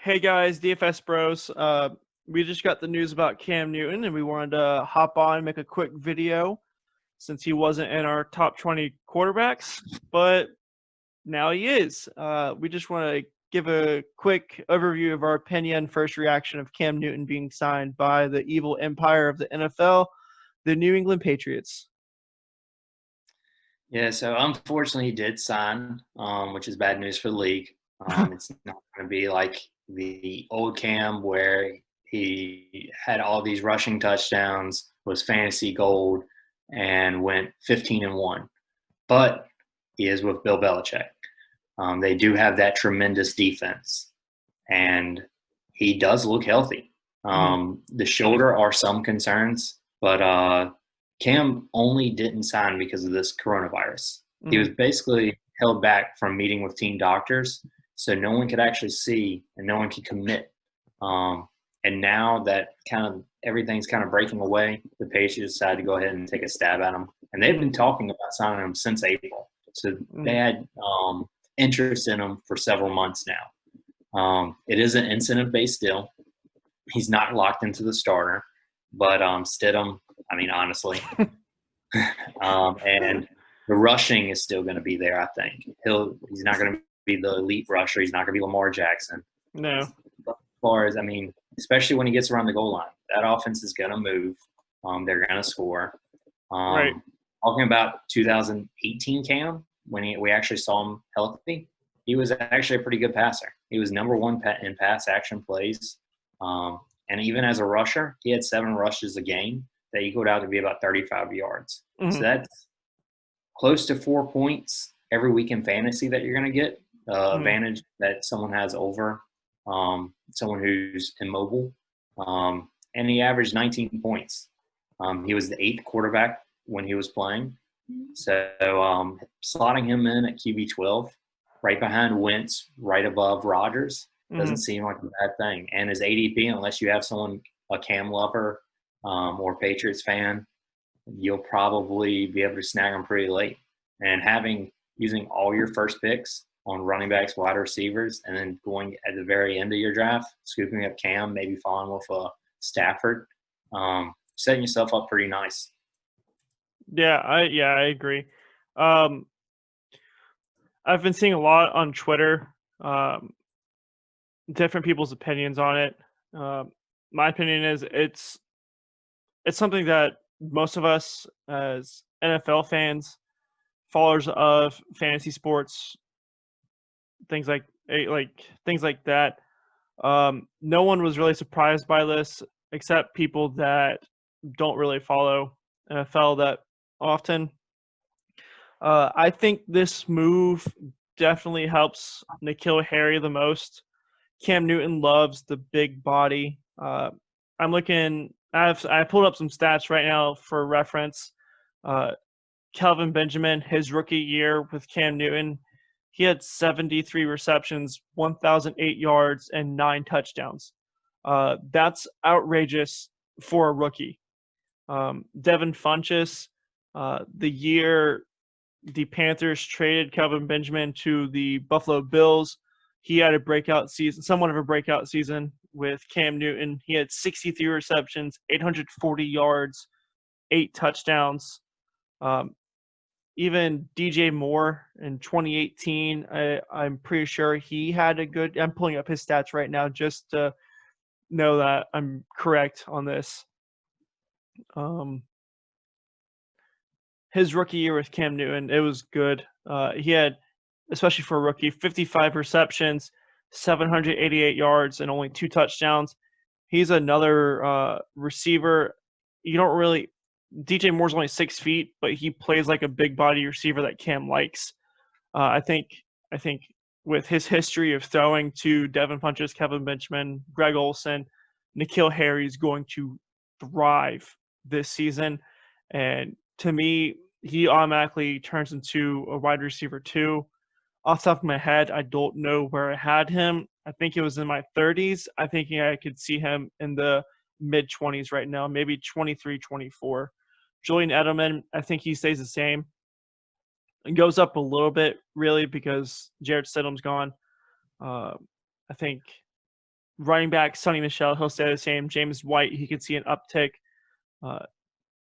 Hey guys, DFS bros. We just got the news about Cam Newton, and we wanted to hop on and make a quick video since he wasn't in our top 20 quarterbacks, but now he is. We just want to give a quick overview of our opinion, first reaction of Cam Newton being signed by the evil empire of the NFL, the New England Patriots. Yeah, so unfortunately he did sign, which is bad news for the league. It's not going to be like the old Cam where he had all these rushing touchdowns, was fantasy gold, and went 15-1. But he is with Bill Belichick. They do have that tremendous defense, and he does look healthy. The shoulder are some concerns, but Cam only didn't sign because of this coronavirus. He was basically held back from meeting with team doctors, so no one could actually see and no one could commit. And now that kind of everything's kind of breaking away, the Patriots decided to go ahead and take a stab at him. And they've been talking about signing him since April. So they had interest in him for several months now. It is an incentive-based deal. He's not locked into the starter, but Stidham, I mean, honestly. And the rushing is still going to be there, I think. He's not going to be the elite rusher. He's not going to be Lamar Jackson. No. But as far as, I mean, especially when he gets around the goal line, that offense is going to move. They're going to score. Right. Talking about 2018 Cam, when we actually saw him healthy, he was actually a pretty good passer. He was number one in pass action plays. And even as a rusher, he had 7 rushes a game that equaled out to be about 35 yards. So that's close to 4 points every week in fantasy that you're going to get. Advantage that someone has over someone who's immobile. And he averaged 19 points. He was the 8th quarterback when he was playing. So slotting him in at QB 12, right behind Wentz, right above Rodgers, doesn't seem like a bad thing. And his ADP, unless you have someone, a Cam lover or Patriots fan, you'll probably be able to snag him pretty late. And using all your first picks on running backs, wide receivers, and then going at the very end of your draft, scooping up Cam, maybe falling with a Stafford, setting yourself up pretty nice. Yeah, I agree. I've been seeing a lot on Twitter, different people's opinions on it. My opinion is it's something that most of us as NFL fans, followers of fantasy sports, things like things like that. No one was really surprised by this except people that don't really follow NFL that often. I think this move definitely helps N'Keal Harry the most. Cam Newton loves the big body. I'm looking. I pulled up some stats right now for reference. Kelvin Benjamin, his rookie year with Cam Newton, he had 73 receptions, 1,008 yards, and 9 touchdowns. That's outrageous for a rookie. Devin Funchess, the year the Panthers traded Kelvin Benjamin to the Buffalo Bills, he had a breakout season, somewhat of a breakout season with Cam Newton. He had 63 receptions, 840 yards, 8 touchdowns. Even DJ Moore in 2018, I'm pretty sure he had a good – I'm pulling up his stats right now just to know that I'm correct on this. His rookie year with Cam Newton, it was good. He had, especially for a rookie, 55 receptions, 788 yards, and only 2 touchdowns. He's another receiver. You don't really – DJ Moore's only 6 feet, but he plays like a big body receiver that Cam likes. I think with his history of throwing to Devin Funchess, Kelvin Benjamin, Greg Olsen, N'Keal Harry is going to thrive this season. And to me, he automatically turns into a wide receiver too. Off the top of my head, I don't know where I had him. I think it was in my 30s. I think I could see him in the mid-20s right now, maybe 23, 24. Julian Edelman, I think he stays the same. It goes up a little bit, really, because Jarrett Stidham's gone. I think Running back, Sonny Michel, he'll stay the same. James White, he could see an uptick.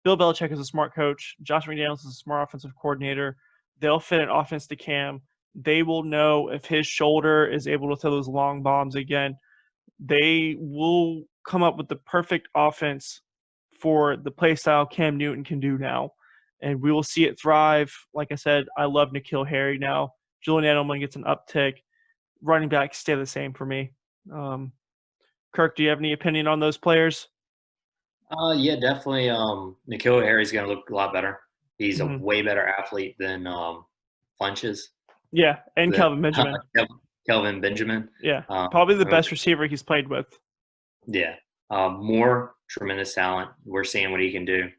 Bill Belichick is a smart coach. Josh McDaniels is a smart offensive coordinator. They'll fit an offense to Cam. They will know if his shoulder is able to throw those long bombs again. They will come up with the perfect offense for the play style Cam Newton can do now. And we will see it thrive. Like I said, I love N'Keal Harry now. Julian Edelman gets an uptick. Running backs stay the same for me. Kirk, do you have any opinion on those players? Yeah, definitely. N'Keal Harry's going to look a lot better. He's a Mhm. way better athlete than Funches, Yeah, and than Kelvin Benjamin. Kelvin Benjamin. Yeah, probably the I mean, best receiver he's played with. yeah, more tremendous talent. We're seeing what he can do.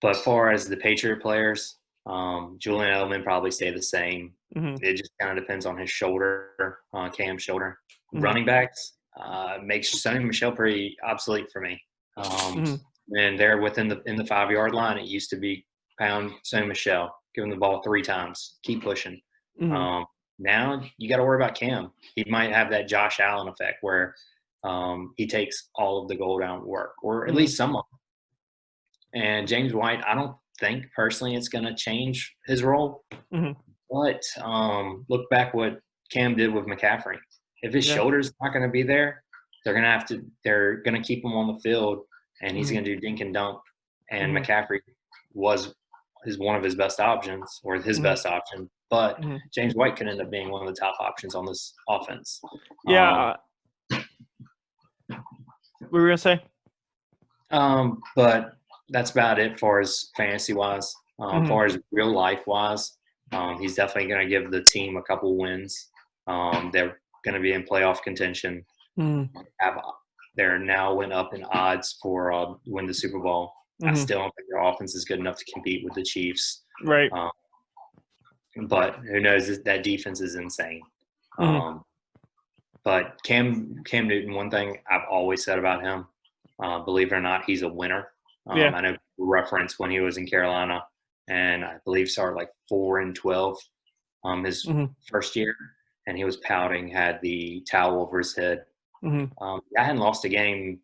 But far as the Patriot players, Julian Edelman probably stay the same. Mhm. It just kind of depends on his shoulder, Cam's shoulder. Mhm. Running backs makes Sonny Michel pretty obsolete for me. Mhm. And they're within the 5-yard line. It used to be pound Sonny Michel, give him the ball 3 times, keep pushing. Mhm. Now you got to worry about Cam. He might have that Josh Allen effect where he takes all of the goal down work, or at Mhm. least some of it. And James White, I don't think personally it's going to change his role. Mhm. But look back what Cam did with McCaffrey. If his Yeah. shoulder's not going to be there, they're going to keep him on the field, and he's Mhm. going to do dink and dunk. And Mhm. McCaffrey is one of his best options, or his Mhm. best option. But Mhm. James White could end up being one of the top options on this offense. Yeah. What were you gonna say? But that's about it for as fantasy wise. Mhm. Far as real life wise, he's definitely going to give the team a couple wins. They're going to be in playoff contention. Mhm. They're now went up in odds for win the Super Bowl. I Mhm. still don't think their offense is good enough to compete with the Chiefs. Right. But who knows? That defense is insane. Mhm. But Cam Newton, one thing I've always said about him, believe it or not, he's a winner. Yeah. I know reference when he was in Carolina, and I believe started like 4-12 his Mhm. first year, and he was pouting, had the towel over his head. Mhm. I hadn't lost a game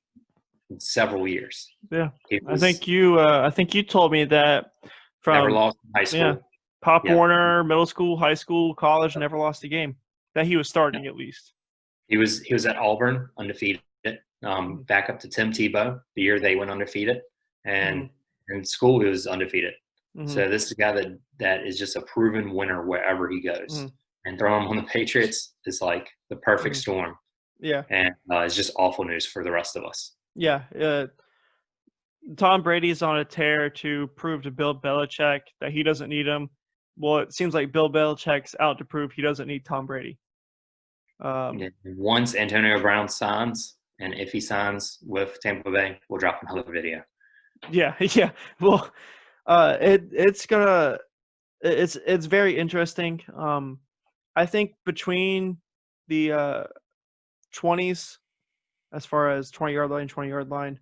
in several years. Yeah. He I was think you told me that never from lost in high yeah, school. Pop Yeah, Warner, middle school, high school, college, never lost a game that he was starting at least. he was at Auburn undefeated. Mhm. Back up to Tim Tebow the year they went undefeated, and Mhm. in school he was undefeated. Mhm. So this is a guy that is just a proven winner wherever he goes. Mhm. And throwing him on the Patriots is like the perfect Mhm. storm, Yeah. and it's just awful news for the rest of us. Yeah. Tom Brady's on a tear to prove to Bill Belichick that he doesn't need him. Well, it seems like Bill Belichick's out to prove he doesn't need Tom Brady. Yeah. Once Antonio Brown signs, and if he signs with Tampa Bay, we'll drop another video. Yeah, yeah. Well, it's very interesting. I think between the 20s, as far as 20-yard line, 20-yard line,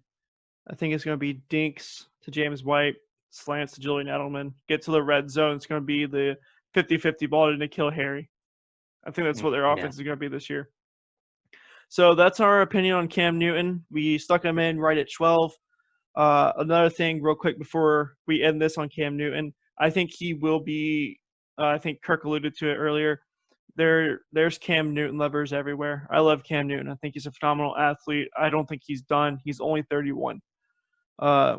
I think it's going to be dinks to James White, slants to Julian Edelman. Get to the red zone, it's going to be the 50-50 ball to N'Keal Harry. I think that's what their Yeah. offense is going to be this year. So that's our opinion on Cam Newton. We stuck him in right at 12. Another thing, real quick, before we end this on Cam Newton, I think he will be. I think Kirk alluded to it earlier. There's Cam Newton lovers everywhere. I love Cam Newton. I think he's a phenomenal athlete. I don't think he's done. He's only 31. Uh,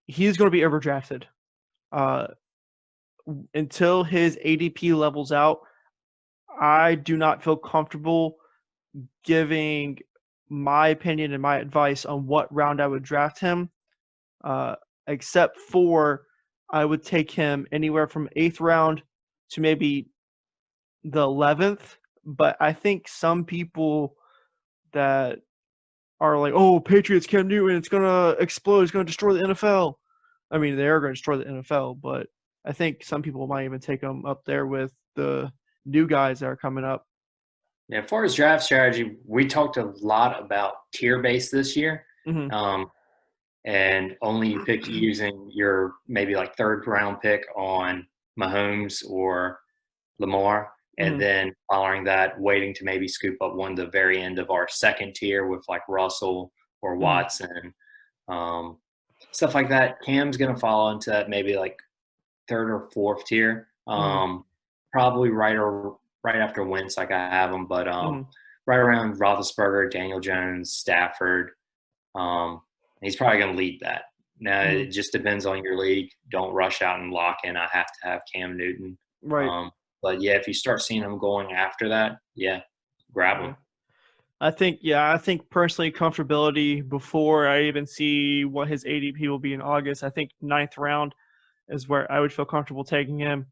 he's going to be overdrafted. Uh, until his ADP levels out, I do not feel comfortable giving my opinion and my advice on what round I would draft him, except for I would take him anywhere from 8th round to maybe the 11th. But I think some people that are like, oh, Patriots Cam Newton, it's going to explode, it's going to destroy the NFL. I mean, they are going to destroy the NFL, but I think some people might even take him up there with the new guys that are coming up. Yeah, as far as draft strategy, we talked a lot about tier base this year, Mm-hmm. and only you pick using your maybe like 3rd round pick on Mahomes or Lamar. And then following that, waiting to maybe scoop up one to the very end of our second tier with like Russell or Watson, stuff like that. Cam's going to fall into that maybe like third or fourth tier, probably right after Wentz, like I have him, but right around Roethlisberger, Daniel Jones, Stafford. He's probably going to lead that. Now, it just depends on your league. Don't rush out and lock in. I have to have Cam Newton. Right. But, yeah, if you start seeing him going after that, grab him. I think personally comfortability before I even see what his ADP will be in August. I think 9th round is where I would feel comfortable taking him.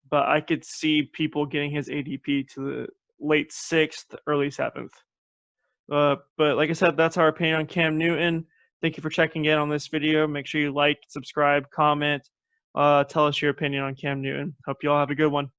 But I could see people getting his ADP to the late 6th, early 7th. But like I said, that's our opinion on Cam Newton. Thank you for checking in on this video. Make sure you like, subscribe, comment, tell us your opinion on Cam Newton. Hope you all have a good one.